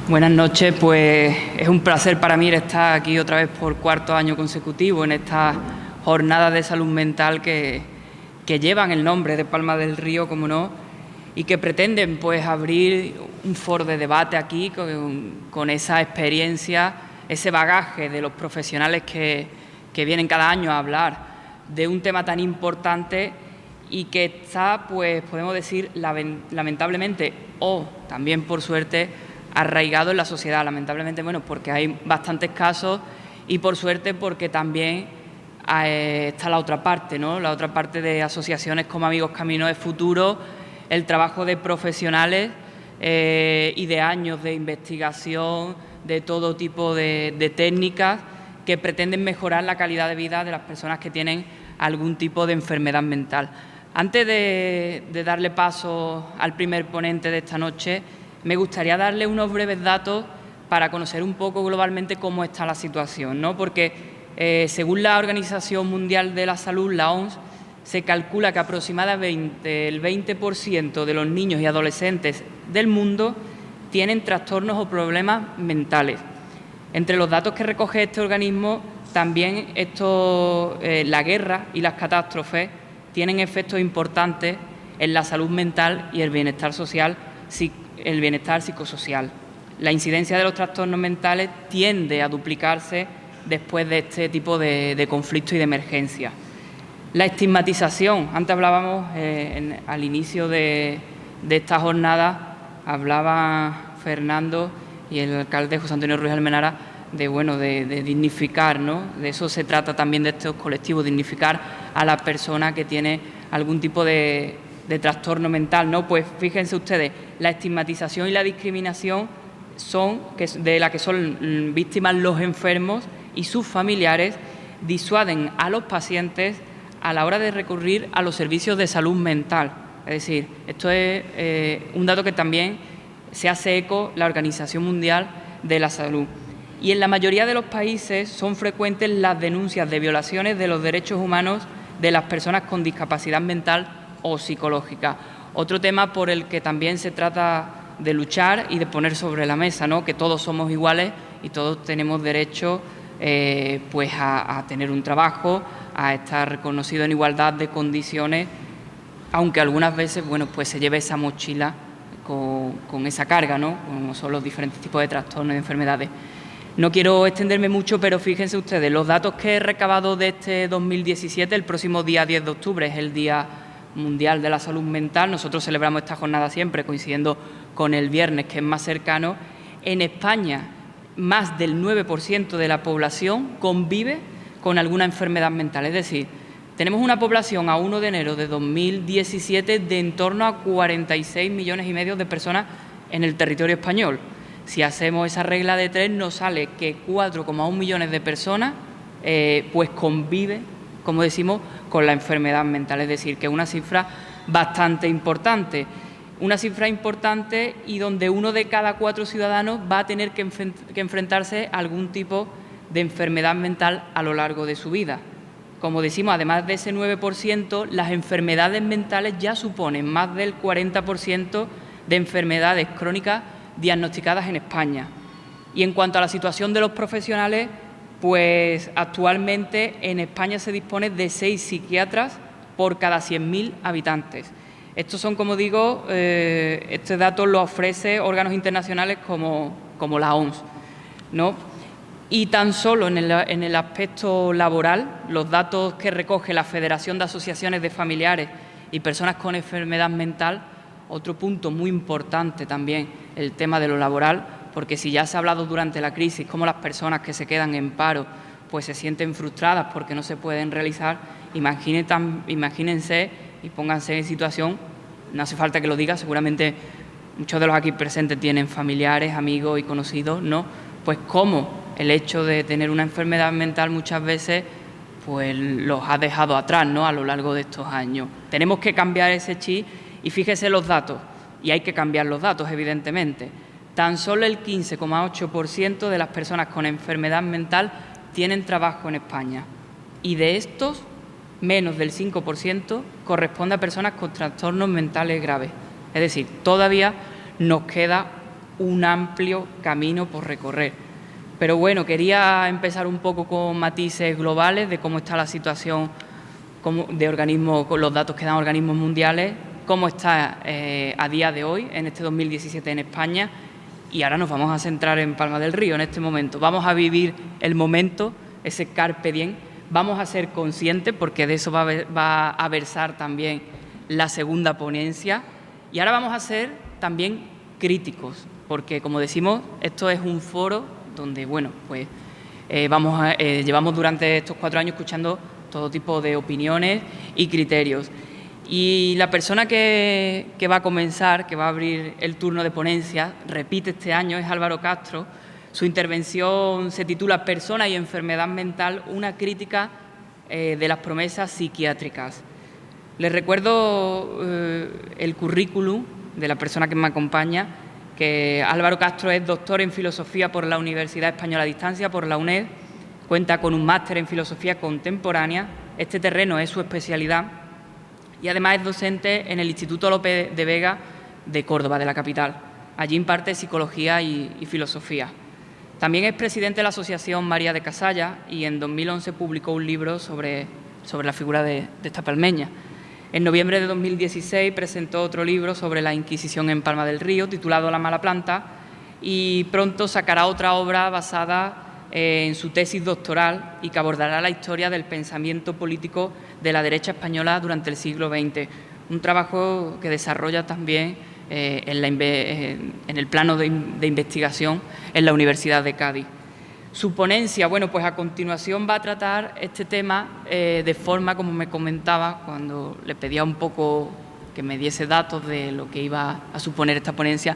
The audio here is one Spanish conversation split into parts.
Buenas noches, pues es un placer para mí estar aquí otra vez por cuarto año consecutivo en estas jornadas de salud mental que llevan el nombre de Palma del Río, como no, y que pretenden pues abrir un foro de debate aquí con esa experiencia, ese bagaje de los profesionales que vienen cada año a hablar de un tema tan importante y que está, pues podemos decir, lamentablemente o también por suerte, arraigado en la sociedad. Lamentablemente, bueno, porque hay bastantes casos y por suerte porque también está la otra parte, ¿no? La otra parte de asociaciones como Amigos Camino de Futuro, el trabajo de profesionales y de años de investigación, de todo tipo de técnicas que pretenden mejorar la calidad de vida de las personas que tienen algún tipo de enfermedad mental. Antes de darle paso al primer ponente de esta noche, me gustaría darle unos breves datos para conocer un poco globalmente cómo está la situación, ¿no? Porque según la Organización Mundial de la Salud, la OMS, se calcula que aproximadamente el 20% de los niños y adolescentes del mundo tienen trastornos o problemas mentales. Entre los datos que recoge este organismo, también la guerra y las catástrofes tienen efectos importantes en la salud mental y el bienestar social, el bienestar psicosocial. La incidencia de los trastornos mentales tiende a duplicarse después de este tipo de conflictos y de emergencias. La estigmatización, antes hablábamos al inicio de esta jornada, hablaba Fernando y el alcalde José Antonio Ruiz Almenara de dignificar, ¿no? De eso se trata también de estos colectivos, dignificar a la persona que tiene algún tipo de trastorno mental, ¿no? Pues fíjense ustedes, la estigmatización y la discriminación de la que son víctimas los enfermos y sus familiares, disuaden a los pacientes a la hora de recurrir a los servicios de salud mental. Es decir, esto es un dato que también se hace eco la Organización Mundial de la Salud. Y en la mayoría de los países son frecuentes las denuncias de violaciones de los derechos humanos de las personas con discapacidad mental o psicológica. Otro tema por el que también se trata de luchar y de poner sobre la mesa, ¿no? Que todos somos iguales y todos tenemos derecho pues a tener un trabajo, a estar reconocido en igualdad de condiciones, aunque algunas veces bueno, pues se lleve esa mochila con esa carga, ¿no? Como son los diferentes tipos de trastornos y enfermedades. No quiero extenderme mucho, pero fíjense ustedes, los datos que he recabado de este 2017, el próximo día 10 de octubre es el Día Mundial de la Salud Mental. Nosotros celebramos esta jornada siempre coincidiendo con el viernes, que es más cercano. En España, más del 9% de la población convive con alguna enfermedad mental. Es decir, tenemos una población a 1 de enero de 2017 de en torno a 46,5 millones de personas en el territorio español. Si hacemos esa regla de 3, nos sale que 4,1 millones de personas pues convive, como decimos, con la enfermedad mental. Es decir, que es una cifra bastante importante. Una cifra importante y donde 1 de cada 4 ciudadanos va a tener que enfrentarse a algún tipo de enfermedad mental a lo largo de su vida. Como decimos, además de ese 9%, las enfermedades mentales ya suponen más del 40% de enfermedades crónicas diagnosticadas en España. Y en cuanto a la situación de los profesionales, pues actualmente en España se dispone de 6 psiquiatras por cada 100.000 habitantes. Estos son, como digo, este dato lo ofrece órganos internacionales como la OMS, ¿no? Y tan solo en el aspecto laboral, los datos que recoge la Federación de Asociaciones de Familiares y Personas con Enfermedad Mental, otro punto muy importante también, el tema de lo laboral, porque si ya se ha hablado durante la crisis cómo las personas que se quedan en paro pues se sienten frustradas porque no se pueden realizar, imagínense y pónganse en situación, no hace falta que lo diga, seguramente muchos de los aquí presentes tienen familiares, amigos y conocidos, ¿no? Pues cómo el hecho de tener una enfermedad mental muchas veces pues los ha dejado atrás, ¿no? A lo largo de estos años. Tenemos que cambiar ese chip y fíjese los datos, y hay que cambiar los datos, evidentemente. Tan solo el 15,8% de las personas con enfermedad mental tienen trabajo en España, y de estos, menos del 5% corresponde a personas con trastornos mentales graves. Es decir, todavía nos queda un amplio camino por recorrer. Pero bueno, quería empezar un poco con matices globales de cómo está la situación de organismos, con los datos que dan organismos mundiales, cómo está a día de hoy, en este 2017 en España, y ahora nos vamos a centrar en Palma del Río en este momento. Vamos a vivir el momento, ese carpe diem, vamos a ser conscientes, porque de eso va a versar también la segunda ponencia, y ahora vamos a ser también críticos, porque como decimos, esto es un foro donde, bueno, pues llevamos durante estos 4 años escuchando todo tipo de opiniones y criterios. Y la persona que va a comenzar, que va a abrir el turno de ponencia, repite este año, es Álvaro Castro. Su intervención se titula Persona y enfermedad mental, una crítica de las promesas psiquiátricas. Les recuerdo el currículum de la persona que me acompaña, que Álvaro Castro es doctor en Filosofía por la Universidad Española a Distancia, por la UNED, cuenta con un máster en Filosofía Contemporánea, este terreno es su especialidad, y además es docente en el Instituto Lope de Vega de Córdoba, de la capital. Allí imparte Psicología y Filosofía. También es presidente de la Asociación María de Casalla y en 2011 publicó un libro sobre la figura de esta palmeña. En noviembre de 2016 presentó otro libro sobre la Inquisición en Palma del Río, titulado La mala planta, y pronto sacará otra obra basada en su tesis doctoral y que abordará la historia del pensamiento político de la derecha española durante el siglo XX. Un trabajo que desarrolla también en el plano de investigación en la Universidad de Cádiz. Su ponencia, bueno, pues a continuación va a tratar este tema de forma, como me comentaba, cuando le pedía un poco que me diese datos de lo que iba a suponer esta ponencia,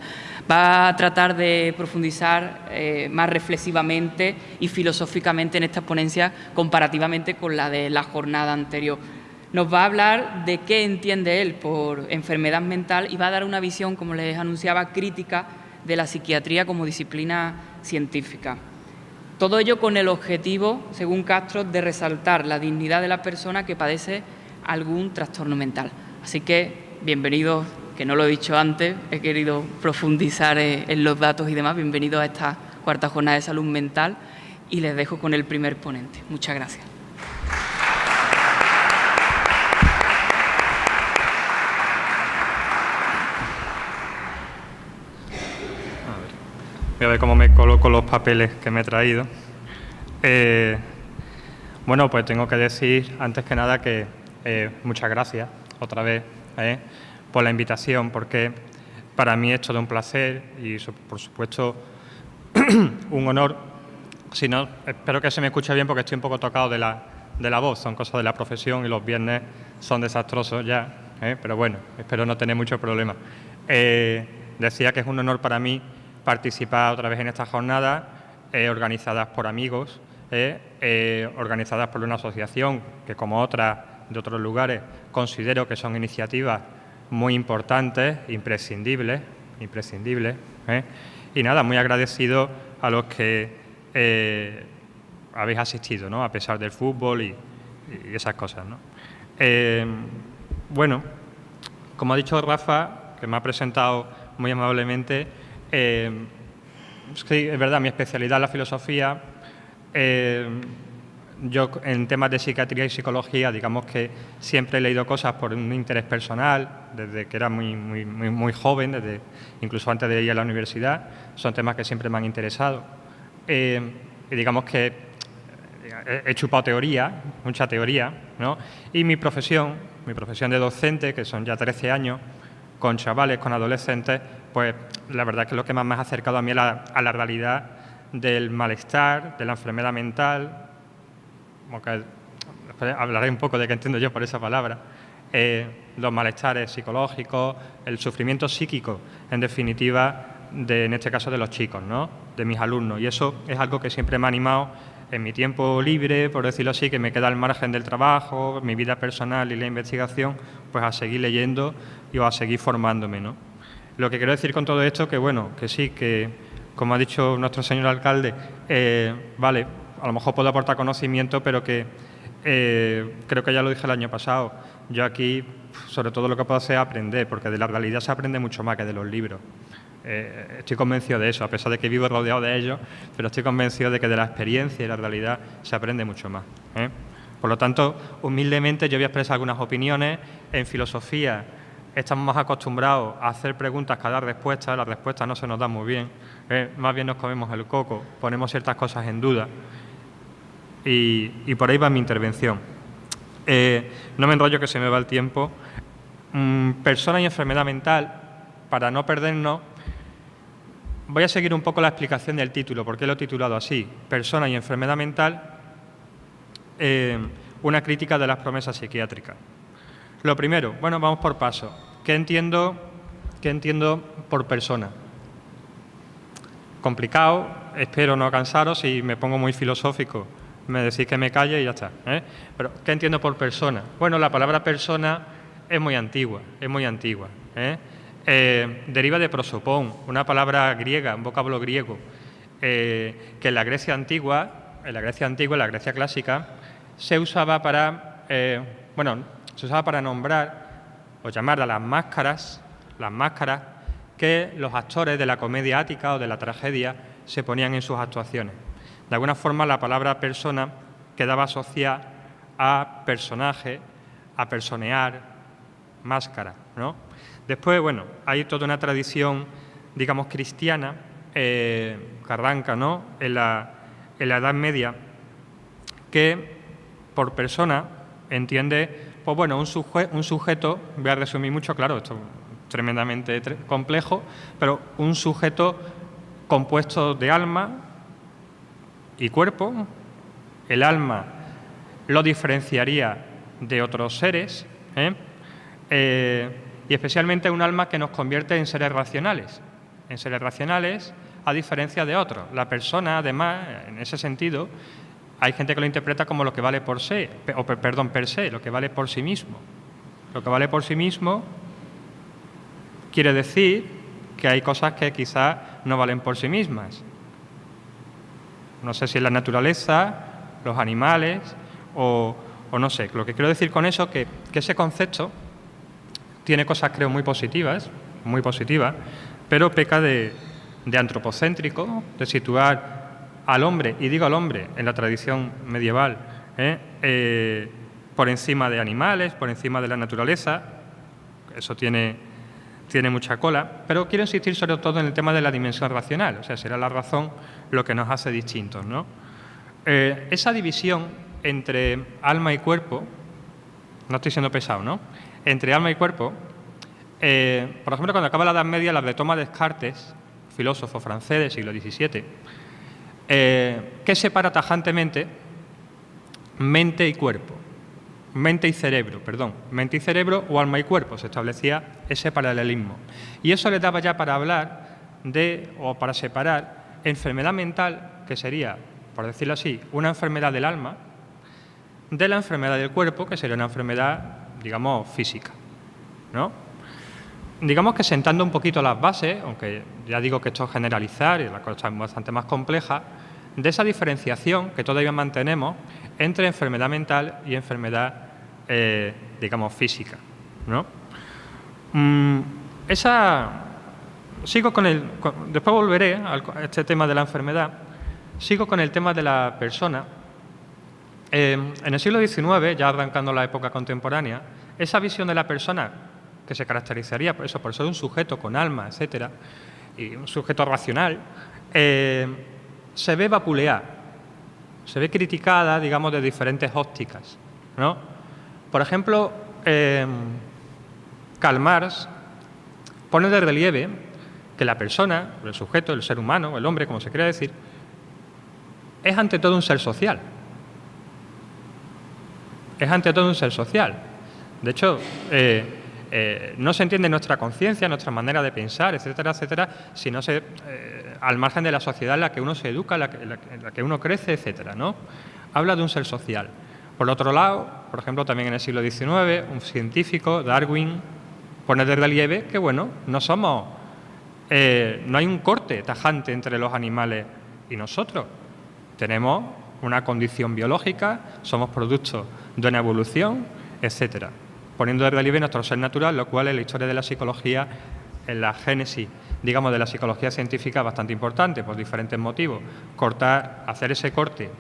va a tratar de profundizar más reflexivamente y filosóficamente en esta ponencia comparativamente con la de la jornada anterior. Nos va a hablar de qué entiende él por enfermedad mental y va a dar una visión, como les anunciaba, crítica de la psiquiatría como disciplina científica. Todo ello con el objetivo, según Castro, de resaltar la dignidad de la persona que padece algún trastorno mental. Así que, bienvenidos, que no lo he dicho antes, he querido profundizar en los datos y demás, bienvenidos a esta cuarta jornada de salud mental y les dejo con el primer ponente. Muchas gracias. Voy a ver cómo me coloco los papeles que me he traído. Bueno, pues tengo que decir, antes que nada, que muchas gracias, otra vez, por la invitación, porque para mí es todo un placer y, por supuesto, un honor. Si no, espero que se me escuche bien porque estoy un poco tocado de la voz, son cosas de la profesión y los viernes son desastrosos ya, pero bueno, espero no tener mucho problema. Decía que es un honor para mí participar otra vez en esta jornada, organizadas por amigos, organizadas por una asociación que, como otras de otros lugares, considero que son iniciativas muy importantes, imprescindibles. Y nada, muy agradecido a los que habéis asistido, ¿no? A pesar del fútbol y esas cosas, ¿no? Bueno, como ha dicho Rafa, que me ha presentado muy amablemente, sí, es verdad, mi especialidad es la filosofía. Yo en temas de psiquiatría y psicología, digamos que siempre he leído cosas por un interés personal, desde que era muy joven, incluso antes de ir a la universidad. Son temas que siempre me han interesado. Y digamos que he chupado teoría, mucha teoría, ¿no? Y mi profesión de docente, que son ya 13 años, con chavales, con adolescentes, pues la verdad que es lo que más me ha acercado a mí a la realidad del malestar, de la enfermedad mental, como que hablaré un poco de qué entiendo yo por esa palabra, los malestares psicológicos, el sufrimiento psíquico, en definitiva, en este caso de los chicos, ¿no? De mis alumnos. Y eso es algo que siempre me ha animado en mi tiempo libre, por decirlo así, que me queda al margen del trabajo, mi vida personal y la investigación, pues a seguir leyendo y a seguir formándome, ¿no? Lo que quiero decir con todo esto, que bueno, que sí, que como ha dicho nuestro señor alcalde, vale, a lo mejor puedo aportar conocimiento, pero que creo que ya lo dije el año pasado, yo aquí sobre todo lo que puedo hacer es aprender, porque de la realidad se aprende mucho más que de los libros. Estoy convencido de eso, a pesar de que vivo rodeado de ellos, pero estoy convencido de que de la experiencia y la realidad se aprende mucho más. Por lo tanto, humildemente yo voy a expresar algunas opiniones. En filosofía estamos más acostumbrados a hacer preguntas que a dar respuestas. Las respuestas no se nos dan muy bien. Más bien nos comemos el coco, ponemos ciertas cosas en duda. Y por ahí va mi intervención. No me enrollo, que se me va el tiempo. Persona y enfermedad mental, para no perdernos, voy a seguir un poco la explicación del título, porque lo he titulado así: Persona y enfermedad mental, una crítica de las promesas psiquiátricas. Lo primero, bueno, vamos por paso. ¿Qué entiendo por persona? Complicado, espero no cansaros. Si me pongo muy filosófico, me decís que me calle y ya está. Pero, ¿qué entiendo por persona? Bueno, la palabra persona es muy antigua. Deriva de prosopón, una palabra griega, un vocablo griego, que en la Grecia antigua, en la Grecia clásica, se usaba para nombrar o llamar a las máscaras que los actores de la comedia ática o de la tragedia se ponían en sus actuaciones. De alguna forma, la palabra persona quedaba asociada a personaje, a personear, máscara, ¿no? Después, bueno, hay toda una tradición, digamos, cristiana, que arranca, ¿no?, en la Edad Media, que por persona entiende, pues bueno, un sujeto, voy a resumir mucho, claro, esto es tremendamente complejo, pero un sujeto compuesto de alma y cuerpo. El alma lo diferenciaría de otros seres, y especialmente un alma que nos convierte en seres racionales a diferencia de otros. La persona, además, en ese sentido, hay gente que lo interpreta como lo que vale per se, lo que vale por sí mismo. Lo que vale por sí mismo quiere decir que hay cosas que quizás no valen por sí mismas. No sé si es la naturaleza, los animales o no sé. Lo que quiero decir con eso es que ese concepto tiene cosas, creo, muy positivas, pero peca de antropocéntrico, de situar al hombre, y digo al hombre en la tradición medieval, por encima de animales, por encima de la naturaleza. Eso tiene mucha cola, pero quiero insistir sobre todo en el tema de la dimensión racional, o sea, será la razón lo que nos hace distintos, ¿no? Esa división entre alma y cuerpo, no estoy siendo pesado, ¿no?, entre alma y cuerpo, por ejemplo, cuando acaba la Edad Media, la retoma Descartes, filósofo francés del siglo XVII, que separa tajantemente mente y cerebro o alma y cuerpo. Se establecía ese paralelismo. Y eso le daba ya para hablar para separar enfermedad mental, que sería, por decirlo así, una enfermedad del alma, de la enfermedad del cuerpo, que sería una enfermedad, digamos, física, ¿no? Digamos que sentando un poquito las bases, aunque ya digo que esto es generalizar y la cosa es bastante más compleja, de esa diferenciación que todavía mantenemos entre enfermedad mental y enfermedad, digamos, física, ¿no? Después volveré a este tema de la enfermedad. Sigo con el tema de la persona. En el siglo XIX, ya arrancando la época contemporánea, esa visión de la persona, que se caracterizaría por ser un sujeto con alma, etcétera, y un sujeto racional, se ve vapuleada, se ve criticada, digamos, de diferentes ópticas, ¿no? Por ejemplo, Karl Marx pone de relieve que la persona, el sujeto, el ser humano, el hombre, como se quiera decir, es ante todo un ser social. De hecho, no se entiende nuestra conciencia, nuestra manera de pensar, etcétera, etcétera, si no al margen de la sociedad en la que uno se educa, en la que uno crece, etcétera, ¿no? Habla de un ser social. Por otro lado, por ejemplo, también en el siglo XIX, un científico, Darwin, pone de relieve que, bueno, no hay un corte tajante entre los animales y nosotros. Tenemos una condición biológica, somos productos de una evolución, etcétera, poniendo de relieve nuestro ser natural, lo cual en la historia de la psicología, en la génesis digamos, de la psicología científica bastante importante por diferentes motivos. Hacer ese corte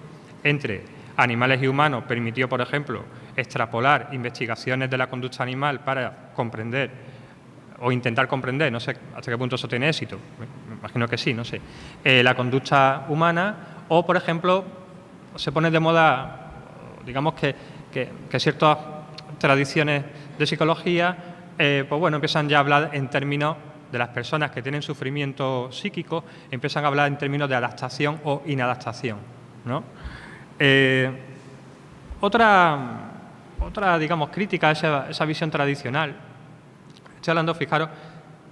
entre animales y humanos permitió, por ejemplo, extrapolar investigaciones de la conducta animal para comprender o intentar comprender, no sé hasta qué punto eso tiene éxito, me imagino que sí, no sé, la conducta humana, o, por ejemplo, se pone de moda, digamos que ciertas tradiciones de psicología, pues bueno, empiezan ya a hablar en términos de las personas que tienen sufrimiento psíquico, empiezan a hablar en términos de adaptación o inadaptación, ¿no? Otra, digamos, crítica a esa visión tradicional. Estoy hablando, fijaros,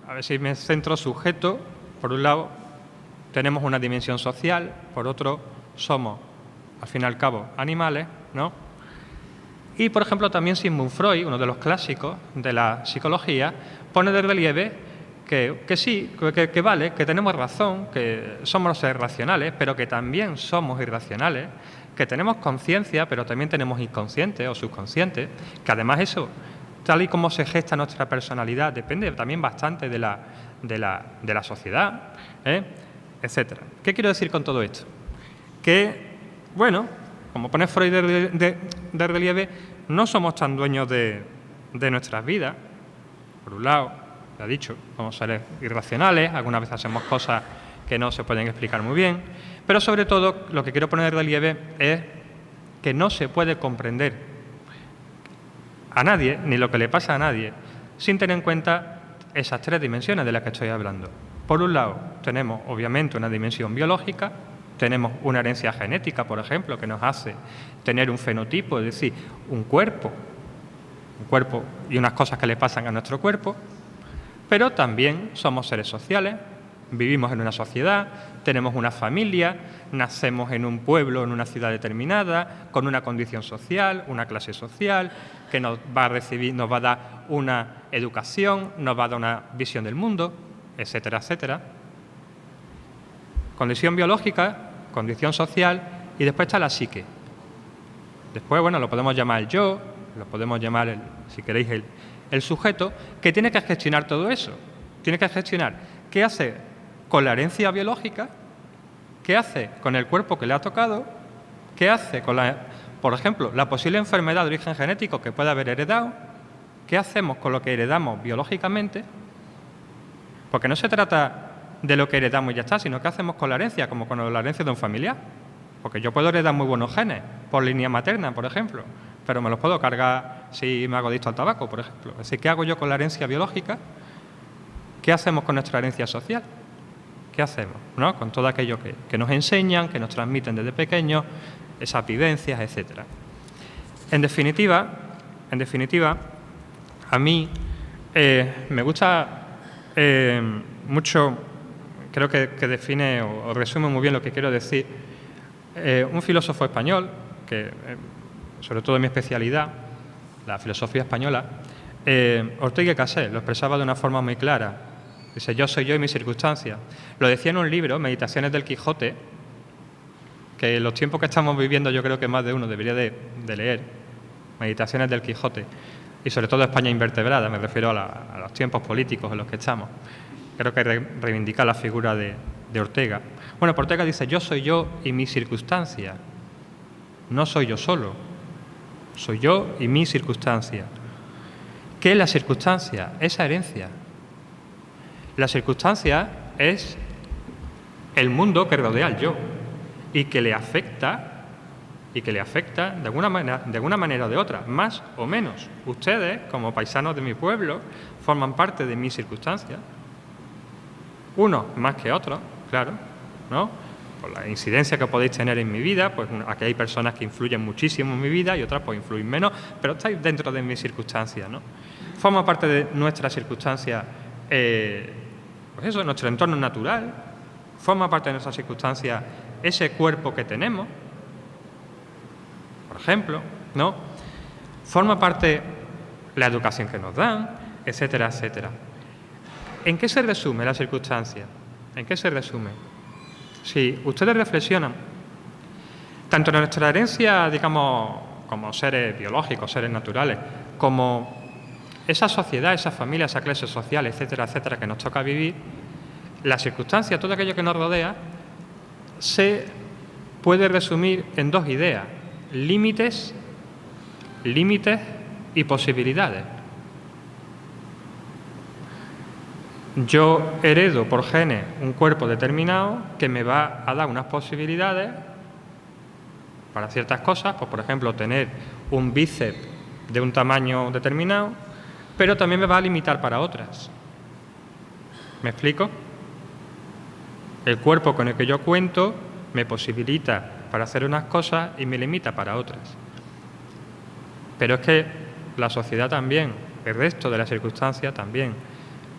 a ver si me centro, sujeto. Por un lado, tenemos una dimensión social, por otro, somos, al fin y al cabo, animales, ¿no? Y, por ejemplo, también Sigmund Freud, uno de los clásicos de la psicología, pone de relieve que sí, que vale, que tenemos razón, que somos seres racionales, pero que también somos irracionales, que tenemos conciencia, pero también tenemos inconsciente o subconsciente, que además eso, tal y como se gesta nuestra personalidad, depende también bastante de la sociedad, etcétera. ¿Qué quiero decir con todo esto? Que, bueno, como pone Freud de relieve, no somos tan dueños de nuestras vidas. Por un lado, ya he dicho, somos seres irracionales, algunas veces hacemos cosas que no se pueden explicar muy bien, pero sobre todo lo que quiero poner de relieve es que no se puede comprender a nadie, ni lo que le pasa a nadie, sin tener en cuenta esas tres dimensiones de las que estoy hablando. Por un lado, tenemos obviamente una dimensión biológica, tenemos una herencia genética, por ejemplo, que nos hace tener un fenotipo, es decir, un cuerpo y unas cosas que le pasan a nuestro cuerpo, pero también somos seres sociales, vivimos en una sociedad, tenemos una familia, nacemos en un pueblo, en una ciudad determinada, con una condición social, una clase social, que nos va a dar una educación, nos va a dar una visión del mundo, etcétera, etcétera. Condición biológica, condición social, y después está la psique. Después, bueno, lo podemos llamar el yo, lo podemos llamar, si queréis, el sujeto, que tiene que gestionar todo eso. Tiene que gestionar qué hace con la herencia biológica, qué hace con el cuerpo que le ha tocado, qué hace con, por ejemplo, la posible enfermedad de origen genético que puede haber heredado, qué hacemos con lo que heredamos biológicamente, porque no se trata de lo que heredamos y ya está, sino qué hacemos con la herencia, como con la herencia de un familiar. Porque yo puedo heredar muy buenos genes, por línea materna, por ejemplo, pero me los puedo cargar si me hago adicto al tabaco, por ejemplo. Es decir, ¿qué hago yo con la herencia biológica? ¿Qué hacemos con nuestra herencia social? ¿Qué hacemos, ¿no? Con todo aquello que nos enseñan, que nos transmiten desde pequeños, esas vivencias, etcétera. En definitiva, a mí me gusta mucho, creo que define o resume muy bien lo que quiero decir, un filósofo español, que sobre todo en mi especialidad, la filosofía española, Ortega y Gasset, lo expresaba de una forma muy clara. Dice, yo soy yo y mis circunstancias. Lo decía en un libro, Meditaciones del Quijote, que en los tiempos que estamos viviendo yo creo que más de uno debería de leer, Meditaciones del Quijote, y sobre todo España invertebrada, me refiero a los tiempos políticos en los que estamos. Creo que reivindica la figura de Ortega. Bueno, Ortega dice, yo soy yo y mis circunstancias. No soy yo solo, soy yo y mi circunstancia. ¿Qué es la circunstancia? Esa herencia. La circunstancia es el mundo que rodea al yo y que le afecta de alguna manera o de otra, más o menos. Ustedes, como paisanos de mi pueblo, forman parte de mi circunstancia. Unos más que otros, claro, ¿no? Por la incidencia que podéis tener en mi vida, pues aquí hay personas que influyen muchísimo en mi vida y otras pues influyen menos, pero estáis dentro de mis circunstancias, ¿no? Forma parte de nuestra circunstancia, pues eso, nuestro entorno natural, forma parte de nuestra circunstancia ese cuerpo que tenemos, por ejemplo, ¿no? Forma parte la educación que nos dan, etcétera, etcétera. ¿En qué se resume la circunstancia? ¿En qué se resume? Si ustedes reflexionan, tanto en nuestra herencia, digamos, como seres biológicos, seres naturales, como esa sociedad, esa familia, esa clase social, etcétera, etcétera, que nos toca vivir, La circunstancia, todo aquello que nos rodea, se puede resumir en dos ideas: límites y posibilidades. Yo heredo por genes un cuerpo determinado que me va a dar unas posibilidades para ciertas cosas, pues por ejemplo tener un bíceps de un tamaño determinado, pero también me va a limitar para otras. ¿Me explico? El cuerpo con el que yo cuento me posibilita para hacer unas cosas y me limita para otras. Pero es que la sociedad también, el resto de las circunstancias también.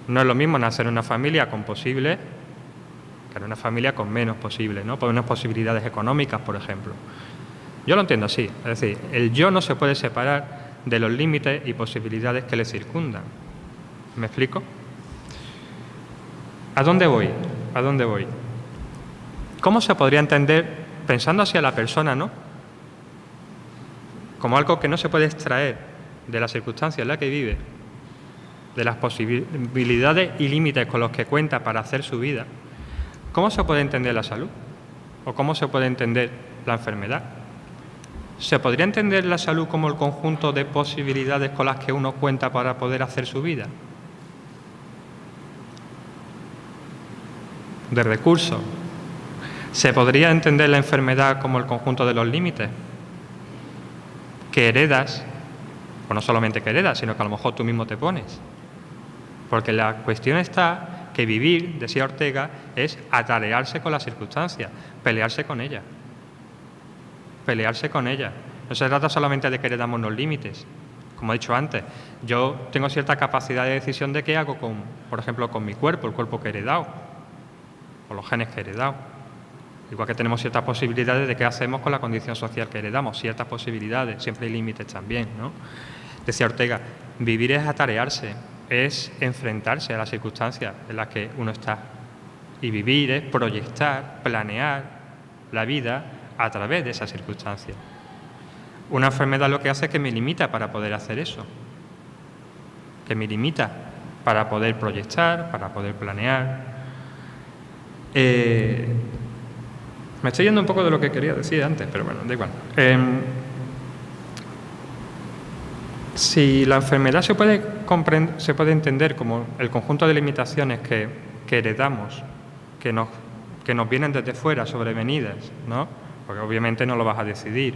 No es lo mismo nacer en una familia con posibles que en una familia con menos posibles, ¿no? Por unas posibilidades económicas, por ejemplo. Yo lo entiendo así. Es decir, el yo no se puede separar de los límites y posibilidades que le circundan. ¿Me explico? ¿A dónde voy? ¿A dónde voy? ¿Cómo se podría entender, pensando hacia la persona, ¿no?, como algo que no se puede extraer de la circunstancia en la que vive, de las posibilidades y límites con los que cuenta para hacer su vida? ¿Cómo se puede entender la salud? ¿O cómo se puede entender la enfermedad? ¿Se podría entender la salud como el conjunto de posibilidades con las que uno cuenta para poder hacer su vida? De recursos. ¿Se podría entender la enfermedad como el conjunto de los límites que heredas, o no solamente que heredas, sino que a lo mejor tú mismo te pones? Porque la cuestión está que vivir, decía Ortega, es atarearse con las circunstancias, pelearse con ellas. Pelearse con ellas. No se trata solamente de que heredamos los límites. Como he dicho antes, yo tengo cierta capacidad de decisión de qué hago con, por ejemplo, con mi cuerpo, el cuerpo que he heredado, o los genes que he heredado. Igual que tenemos ciertas posibilidades de qué hacemos con la condición social que heredamos, ciertas posibilidades, siempre hay límites también, ¿no? Decía Ortega, vivir es atarearse, es enfrentarse a las circunstancias en las que uno está. Y vivir es proyectar, planear la vida a través de esas circunstancias. Una enfermedad lo que hace es que me limita para poder hacer eso, que me limita para poder proyectar, para poder planear. Me estoy yendo un poco de lo que quería decir antes, pero bueno, da igual. Si la enfermedad se puede entender como el conjunto de limitaciones que heredamos, que nos vienen desde fuera, sobrevenidas, ¿no? Porque obviamente no lo vas a decidir,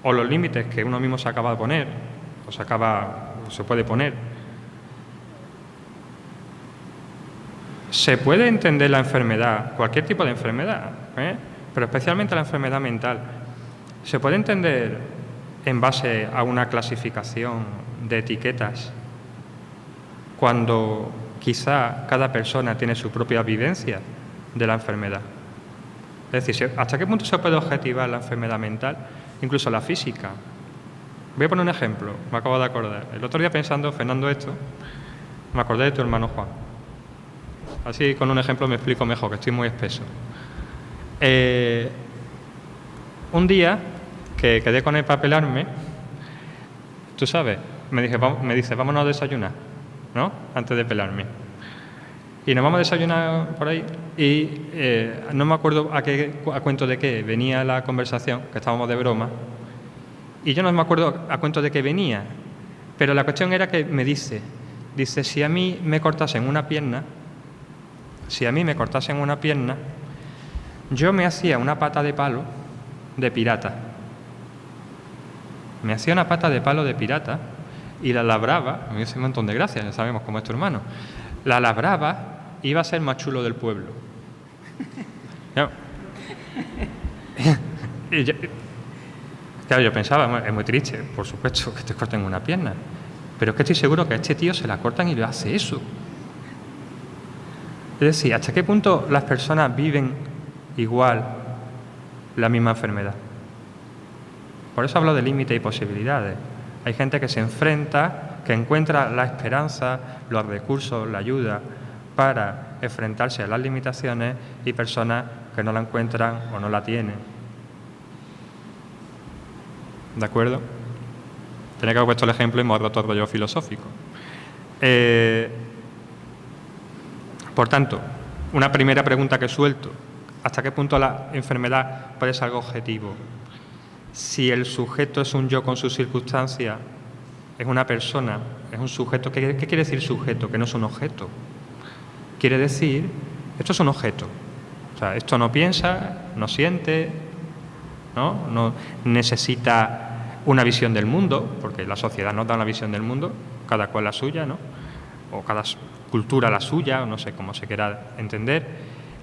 o los límites que uno mismo se acaba de poner, o se puede poner. Se puede entender la enfermedad, cualquier tipo de enfermedad, pero especialmente la enfermedad mental, se puede entender en base a una clasificación de etiquetas, cuando quizá cada persona tiene su propia vivencia de la enfermedad. Es decir, ¿hasta qué punto se puede objetivar la enfermedad mental? Incluso la física. Voy a poner un ejemplo, me acabo de acordar. El otro día pensando, Fernando, esto, me acordé de tu hermano Juan. Así con un ejemplo me explico mejor, que estoy muy espeso. Un día que quedé con él para pelarme, tú sabes, me dice, vámonos a desayunar, ¿no? Antes de pelarme. Y nos vamos a desayunar por ahí y no me acuerdo a cuento de qué venía la conversación, que estábamos de broma, y yo no me acuerdo a cuento de qué venía, pero la cuestión era que me dice, si a mí me cortasen una pierna, yo me hacía una pata de palo de pirata. Me hacía una pata de palo de pirata y la labraba, me hace un montón de gracia, ya sabemos cómo es tu hermano, la labraba y iba a ser más chulo del pueblo. Claro, yo pensaba, es muy triste, por supuesto, que te corten una pierna, pero es que estoy seguro que a este tío se la cortan y le hace eso. Es decir, ¿hasta qué punto las personas viven igual la misma enfermedad? Por eso hablo de límites y posibilidades. Hay gente que se enfrenta, que encuentra la esperanza, los recursos, la ayuda para enfrentarse a las limitaciones, y personas que no la encuentran o no la tienen. ¿De acuerdo? Tenía que haber puesto el ejemplo y me ha roto el rollo filosófico. Por tanto, una primera pregunta que suelto: ¿hasta qué punto la enfermedad puede ser algo objetivo? Si el sujeto es un yo con sus circunstancias, es una persona, es un sujeto. ¿Qué quiere decir sujeto? Que no es un objeto. Quiere decir, esto es un objeto. O sea, esto no piensa, no siente, no necesita una visión del mundo, porque la sociedad nos da una visión del mundo, cada cual la suya, ¿no? O cada cultura la suya, o no sé cómo se quiera entender.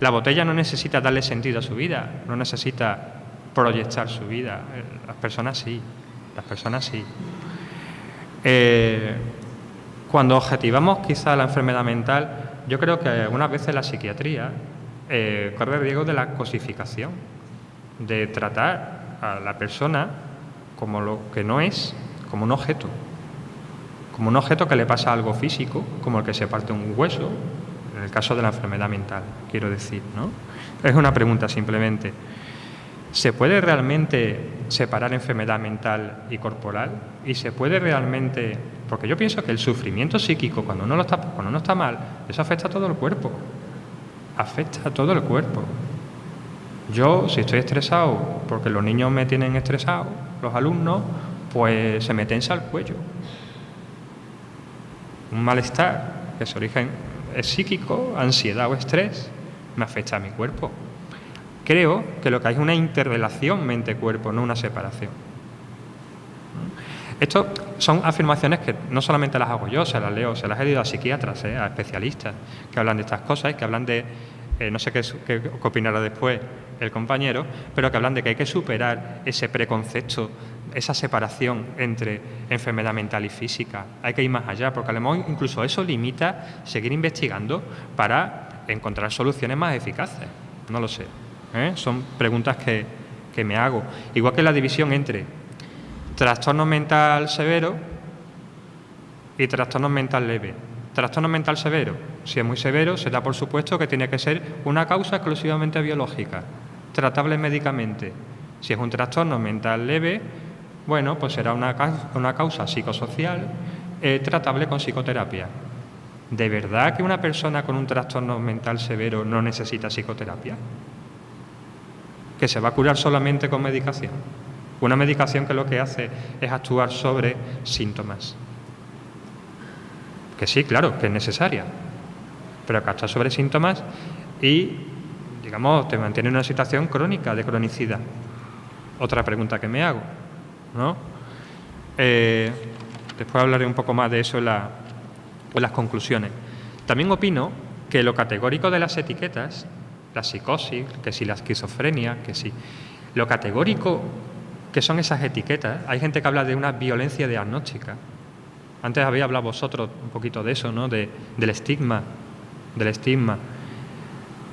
La botella no necesita darle sentido a su vida, no necesita proyectar su vida. Las personas sí, las personas sí. Cuando objetivamos quizá la enfermedad mental, yo creo que algunas veces la psiquiatría corre el riesgo de la cosificación, de tratar a la persona como lo que no es, como un objeto que le pasa algo físico, como el que se parte un hueso, en el caso de la enfermedad mental, quiero decir, ¿no? Es una pregunta simplemente. ¿Se puede realmente separar enfermedad mental y corporal? ¿Y se puede realmente...? Porque yo pienso que el sufrimiento psíquico, cuando uno está mal, eso afecta a todo el cuerpo. Afecta a todo el cuerpo. Yo, si estoy estresado, porque los niños me tienen estresado, los alumnos, pues se me tensa el cuello. Un malestar, que su origen es psíquico, ansiedad o estrés, me afecta a mi cuerpo. Creo que lo que hay es una interrelación mente-cuerpo, no una separación. Esto son afirmaciones que no solamente las hago yo, se las leo, se las he leído a psiquiatras, a especialistas que hablan de estas cosas y que hablan de, no sé qué opinará después el compañero, pero que hablan de que hay que superar ese preconcepto, esa separación entre enfermedad mental y física. Hay que ir más allá, porque a lo mejor incluso eso limita seguir investigando para encontrar soluciones más eficaces. No lo sé. Son preguntas que me hago. Igual que la división entre trastorno mental severo y trastorno mental leve. Trastorno mental severo, si es muy severo, se da por supuesto que tiene que ser una causa exclusivamente biológica, tratable médicamente. Si es un trastorno mental leve, bueno, pues será una causa psicosocial tratable con psicoterapia. ¿De verdad que una persona con un trastorno mental severo no necesita psicoterapia? ¿Que se va a curar solamente con medicación? Una medicación que lo que hace es actuar sobre síntomas. Que sí, claro, que es necesaria, pero que actúa sobre síntomas y, digamos, te mantiene en una situación crónica, de cronicidad. Otra pregunta que me hago, ¿no? Después hablaré un poco más de eso en las conclusiones. También opino que lo categórico de las etiquetas, la psicosis, que si la esquizofrenia, que si lo categórico que son esas etiquetas, hay gente que habla de una violencia diagnóstica. Antes habéis hablado vosotros un poquito de eso, ¿no? Del estigma.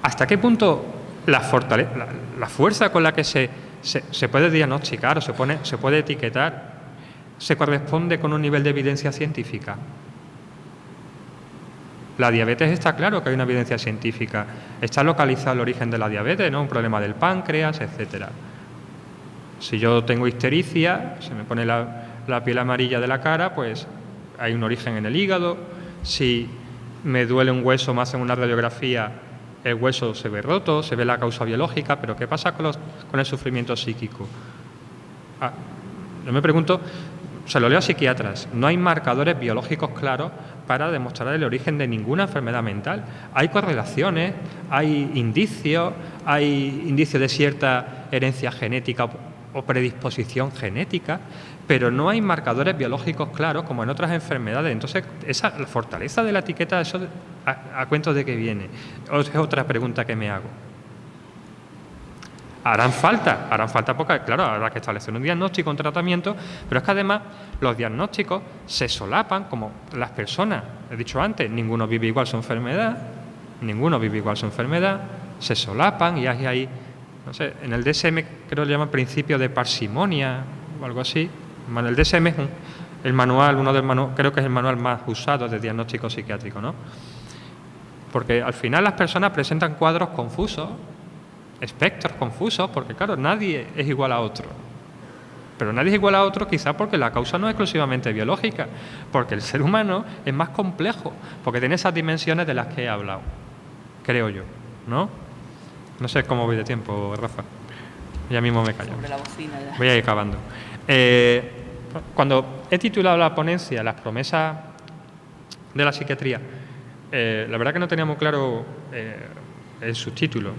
¿Hasta qué punto la fuerza con la que se puede diagnosticar o se puede etiquetar se corresponde con un nivel de evidencia científica? La diabetes está claro que hay una evidencia científica. Está localizado el origen de la diabetes, ¿no? Un problema del páncreas, etcétera. Si yo tengo ictericia, se me pone la piel amarilla de la cara, pues hay un origen en el hígado. Si me duele un hueso, me hacen una radiografía, el hueso se ve roto, se ve la causa biológica, pero ¿qué pasa con el sufrimiento psíquico? Yo me pregunto, se lo leo a psiquiatras, no hay marcadores biológicos claros para demostrar el origen de ninguna enfermedad mental. Hay correlaciones, hay indicios de cierta herencia genética o predisposición genética, pero no hay marcadores biológicos claros como en otras enfermedades. Entonces, la fortaleza de la etiqueta, eso ¿a cuento de qué viene? Es otra pregunta que me hago. Harán falta porque, claro, habrá que establecer un diagnóstico, un tratamiento, pero es que además los diagnósticos se solapan como las personas. He dicho antes, ninguno vive igual su enfermedad, se solapan y hay ahí, no sé, en el DSM creo que le llaman principio de parsimonia o algo así. El DSM es el manual, creo que es el manual más usado de diagnóstico psiquiátrico, ¿no? Porque al final las personas presentan cuadros confusos, espectros confusos, porque claro, nadie es igual a otro. Pero nadie es igual a otro quizá porque la causa no es exclusivamente biológica, porque el ser humano es más complejo, porque tiene esas dimensiones de las que he hablado. creo yo, ¿no? No sé cómo voy de tiempo, Rafa. Ya mismo me callo. Sobre la bocina ya. Voy a ir acabando. Cuando he titulado la ponencia Las promesas de la psiquiatría, la verdad que no tenía muy claro el subtítulo.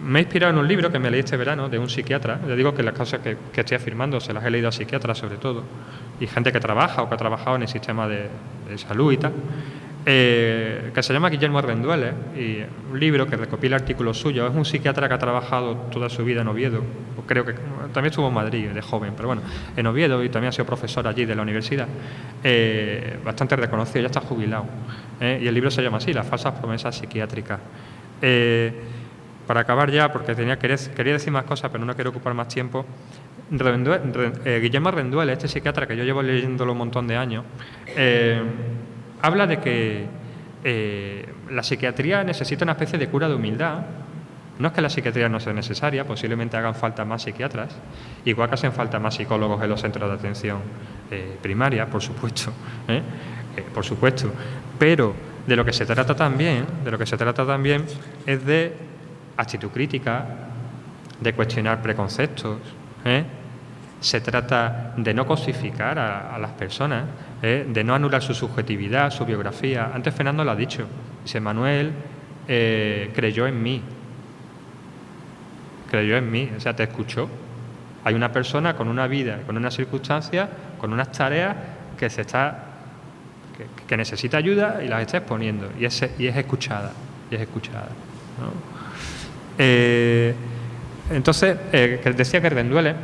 Me he inspirado en un libro que me leí este verano de un psiquiatra. Le digo que las cosas que estoy afirmando se las he leído a psiquiatras sobre todo, y gente que trabaja o que ha trabajado en el sistema de salud y tal, que se llama Guillermo Rendueles, y un libro que recopila artículos suyos. Es un psiquiatra que ha trabajado toda su vida en Oviedo, creo que también estuvo en Madrid de joven, pero bueno, en Oviedo, y también ha sido profesor allí de la universidad, bastante reconocido, ya está jubilado, y el libro se llama así, Las falsas promesas psiquiátricas. Para acabar ya, porque quería decir más cosas, pero no quiero ocupar más tiempo. Guillermo Rendueles, este psiquiatra que yo llevo leyéndolo un montón de años, habla de que la psiquiatría necesita una especie de cura de humildad. No es que la psiquiatría no sea necesaria, posiblemente hagan falta más psiquiatras, igual que hacen falta más psicólogos en los centros de atención primaria, por supuesto, por supuesto. Pero de lo que se trata también es de actitud crítica, de cuestionar preconceptos. Se trata de no cosificar a las personas, de no anular su subjetividad, su biografía. Antes Fernando lo ha dicho. Dice: Manuel creyó en mí. Creyó en mí, o sea, te escuchó. Hay una persona con una vida, con unas circunstancias, con unas tareas que necesita ayuda y las está exponiendo, y es escuchada, ¿no? Entonces, decía que Rendueles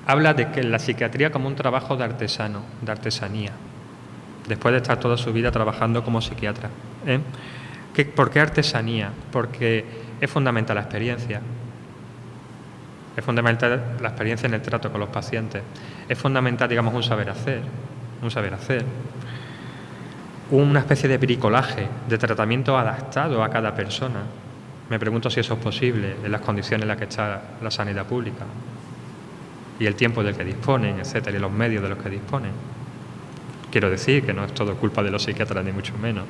habla de que la psiquiatría como un trabajo de artesano, de artesanía, después de estar toda su vida trabajando como psiquiatra. ¿Por qué artesanía? Porque es fundamental la experiencia. Es fundamental la experiencia en el trato con los pacientes. Es fundamental, digamos, un saber hacer. Una especie de bricolaje, de tratamiento adaptado a cada persona. Me pregunto si eso es posible en las condiciones en las que está la sanidad pública y el tiempo del que disponen, etcétera, y los medios de los que disponen. Quiero decir que no es todo culpa de los psiquiatras, ni mucho menos.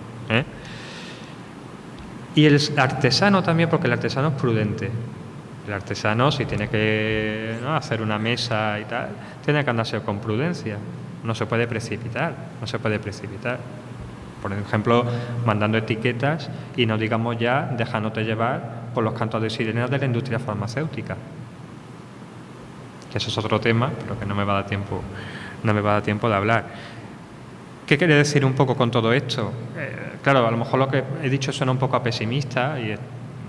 Y el artesano también, porque el artesano es prudente. El artesano, si tiene que hacer una mesa y tal, tiene que andarse con prudencia. No se puede precipitar. Por ejemplo, mandando etiquetas y no digamos ya dejándote llevar por los cantos de sirenas de la industria farmacéutica. Que eso es otro tema, pero que no me va a dar tiempo de hablar. ¿Qué quiere decir un poco con todo esto? Claro, a lo mejor lo que he dicho suena un poco a pesimista y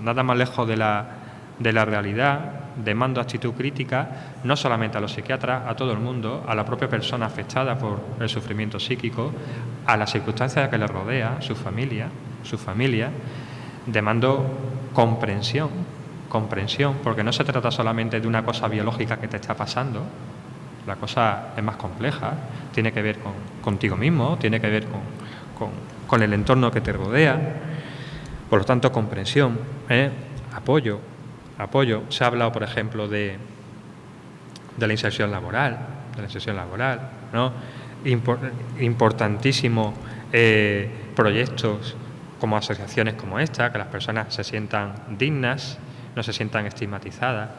nada más lejos de la realidad. Demando actitud crítica, no solamente a los psiquiatras, a todo el mundo, a la propia persona afectada por el sufrimiento psíquico, a las circunstancias que le rodea, su familia. Demando comprensión, porque no se trata solamente de una cosa biológica que te está pasando. La cosa es más compleja, tiene que ver contigo mismo, tiene que ver con el entorno que te rodea. Por lo tanto, comprensión, apoyo. Se ha hablado, por ejemplo, de la inserción laboral, ¿no? Importantísimo proyectos como asociaciones como esta, que las personas se sientan dignas, no se sientan estigmatizadas.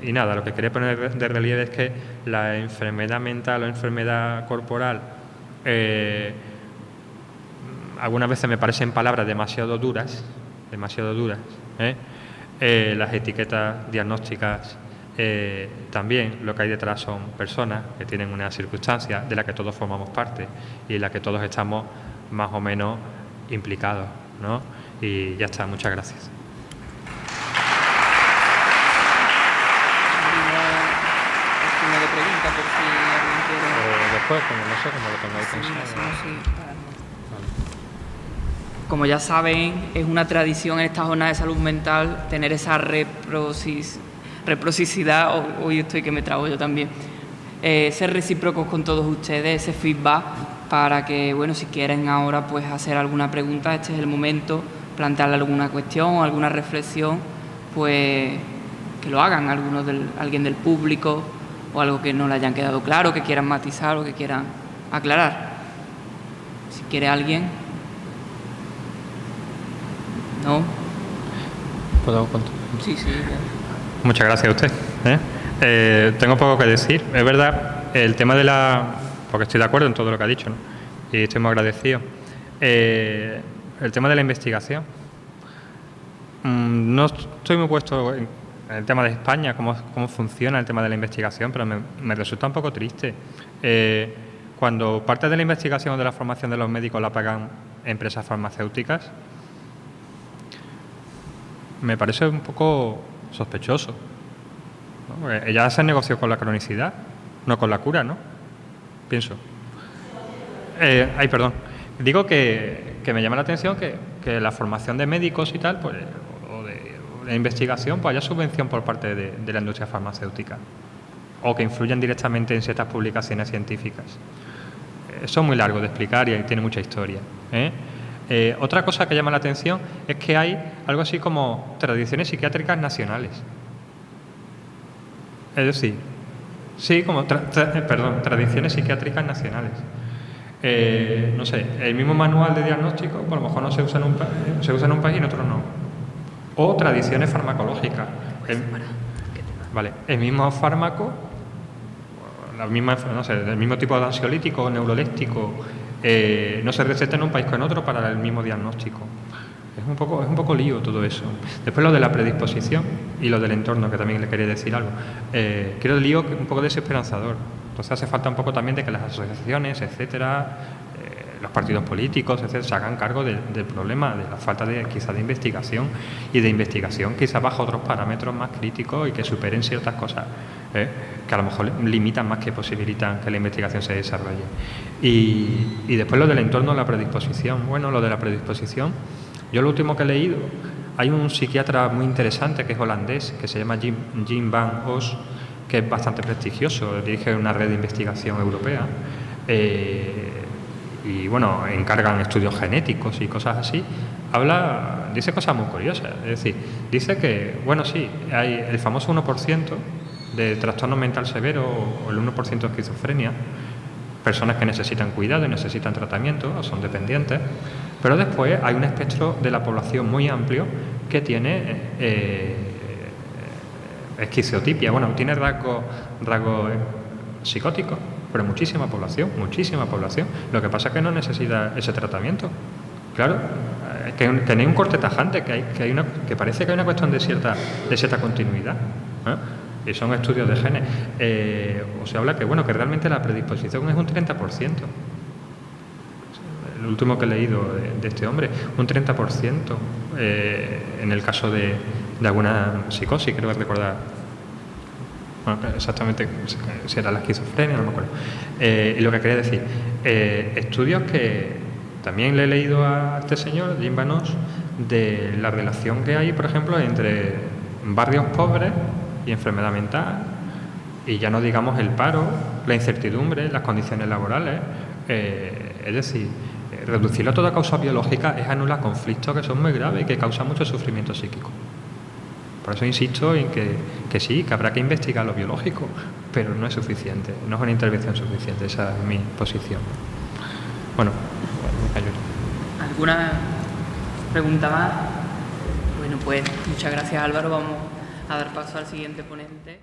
Y nada, lo que quería poner de relieve es que la enfermedad mental o enfermedad corporal algunas veces me parecen palabras demasiado duras. Las etiquetas diagnósticas también, lo que hay detrás son personas que tienen una circunstancia de la que todos formamos parte y en la que todos estamos más o menos implicados, ¿no? Y ya está, muchas gracias. Después, como lo tengáis pensado. Como ya saben, es una tradición en esta jornada de salud mental tener esa reciprocidad, hoy estoy que me trago yo también, ser recíprocos con todos ustedes, ese feedback, para que, bueno, si quieren ahora pues hacer alguna pregunta, este es el momento, plantearle alguna cuestión o alguna reflexión, pues que lo hagan alguien del público o algo que no le hayan quedado claro, que quieran matizar o que quieran aclarar. Si quiere alguien. ¿No? ¿Puedo continuar? Sí. Muchas gracias a usted. Tengo poco que decir. Es verdad, el tema de porque estoy de acuerdo en todo lo que ha dicho, ¿no? Y estoy muy agradecido. El tema de la investigación. No estoy muy puesto en el tema de España, cómo funciona el tema de la investigación, pero me resulta un poco triste. Cuando parte de la investigación o de la formación de los médicos la pagan empresas farmacéuticas, me parece un poco sospechoso, ¿no? Porque ellas hacen negocio con la cronicidad, no con la cura, ¿no? Pienso. Perdón. Digo que me llama la atención que la formación de médicos y tal, pues, o de investigación, pues haya subvención por parte de la industria farmacéutica, o que influyan directamente en ciertas publicaciones científicas. Eso es muy largo de explicar y tiene mucha historia, otra cosa que llama la atención es que hay algo así como tradiciones psiquiátricas nacionales. Es decir, sí, como tradiciones psiquiátricas nacionales. No sé, el mismo manual de diagnóstico, pues a lo mejor no se usa en un país y en otro no. O tradiciones farmacológicas. El mismo fármaco, el mismo tipo de ansiolítico, neuroléptico, no se receta en un país que en otro para el mismo diagnóstico. Es un poco lío todo eso. Después lo de la predisposición y lo del entorno, que también le quería decir algo. Creo el lío un poco desesperanzador. Entonces hace falta un poco también de que las asociaciones, etcétera, los partidos políticos, etcétera, se hagan cargo del problema, de la falta quizá de investigación, y de investigación quizá bajo otros parámetros más críticos y que superen ciertas cosas que a lo mejor limitan más que posibilitan que la investigación se desarrolle. Y después lo del entorno, la predisposición. Bueno, lo de la predisposición, yo lo último que he leído, hay un psiquiatra muy interesante que es holandés, que se llama Jim van Os, que es bastante prestigioso, dirige una red de investigación europea, y bueno, encargan estudios genéticos y cosas así. Dice cosas muy curiosas, es decir, dice que, bueno, sí, hay el famoso 1% de trastorno mental severo o el 1% de esquizofrenia, personas que necesitan cuidado y necesitan tratamiento o son dependientes, pero después hay un espectro de la población muy amplio que tiene esquizotipia, bueno, tiene rasgos psicóticos, pero muchísima población. Lo que pasa es que no necesita ese tratamiento. Claro, que no hay un corte tajante, que parece que hay una cuestión de cierta continuidad, y son estudios de genes. O se habla que realmente la predisposición es un 30%. El último que he leído de este hombre, un 30% en el caso de alguna psicosis, creo recordar. Bueno, exactamente si era la esquizofrenia, no me acuerdo. Y lo que quería decir, estudios que también le he leído a este señor, Jim van Os, de la relación que hay, por ejemplo, entre barrios pobres y enfermedad mental, y ya no digamos el paro, la incertidumbre, las condiciones laborales. Es decir, reducirlo a toda causa biológica es anular conflictos que son muy graves y que causan mucho sufrimiento psíquico. Por eso insisto en que sí, que habrá que investigar lo biológico, pero no es suficiente, no es una intervención suficiente, esa es mi posición. Bueno, me callo. ¿Alguna pregunta más? Bueno, pues muchas gracias, Álvaro. Vamos a dar paso al siguiente ponente.